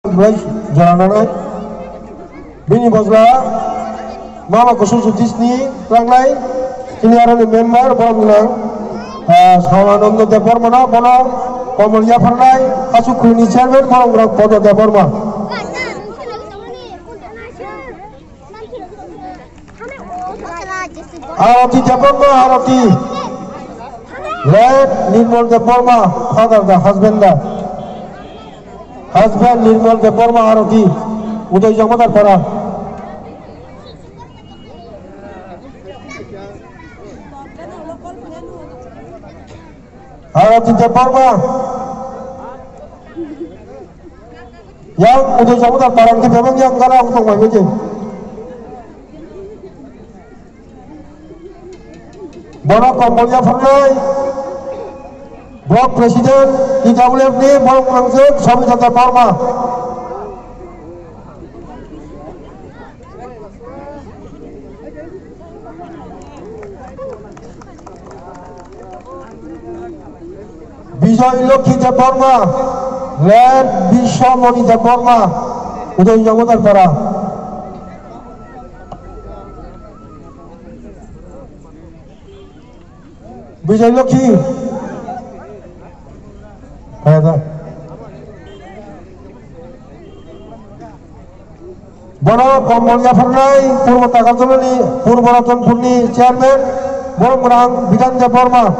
Jalananai bini bosla mama kusul sutisni ranglai ini arani member borong Sawananda Debormana bono Komolya Farnai asuk kuni chairman borong Podo Deborma Arati Deborma Arati late Nirmal Deborma father the husband Nirmal Deborma Arati Uday Jamadar Para Arati Deborma yang Uday Jamadar Para itu memang yang karena untuk maju je Bono Komolya Farnai Blok Presiden IWF ni Borong Langsung Swami Tata Parma Bijoy Lokhi Deborma Len Bishamoni Deborma Uday Jamadar Para Bijoy Lokhi Bono Komolya Farnai Purwo Takarjoloni Purwo Ratanpurni Chairman Borong Bidan Deborma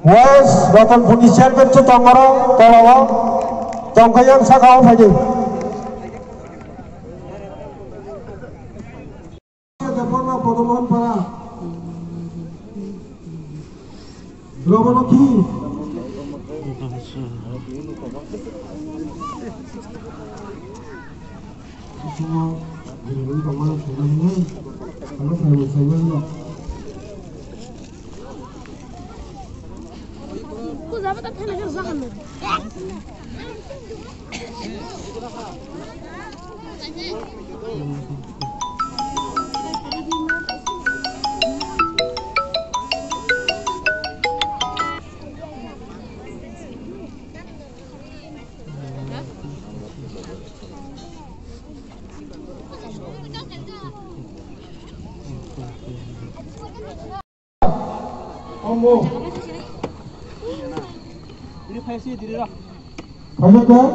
West Ratanpurni Chairman Cetongoro Tolawa Tongkayang Sakau Faji Deborma Podomohon Para Lobonoki Ombo. Ini faisi diri lah. Kamu kan?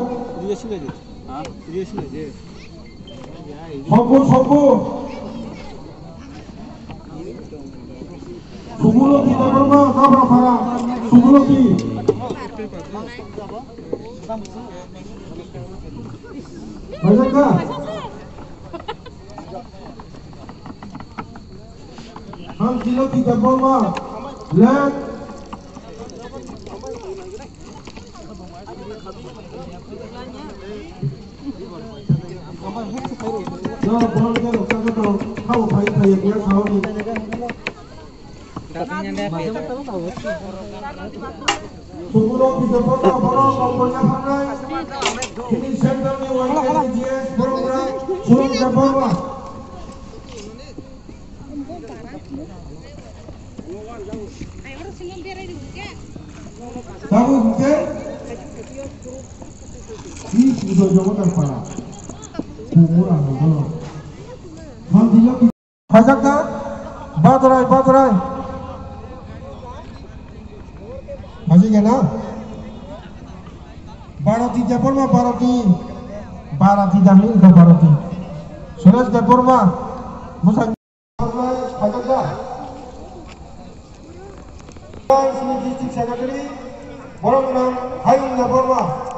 Dia sudah je. Dia sudah je. Sobu. Sumuloki Deborma Kabra Para. Sumuloki. Kamu kan? Hamziloki Deborma. Let tahu mungkin ini sudah jawatan para kumurah betul. Mandilah hajaknya baterai masih kena Barati Deborma Barati Jamil ke Barati Suresh Deborma musang hajaknya Sini District Secretary Borong Hayung Deborma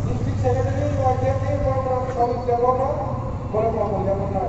District Secretary Wakil Borong Swami Deborma Borong Deborma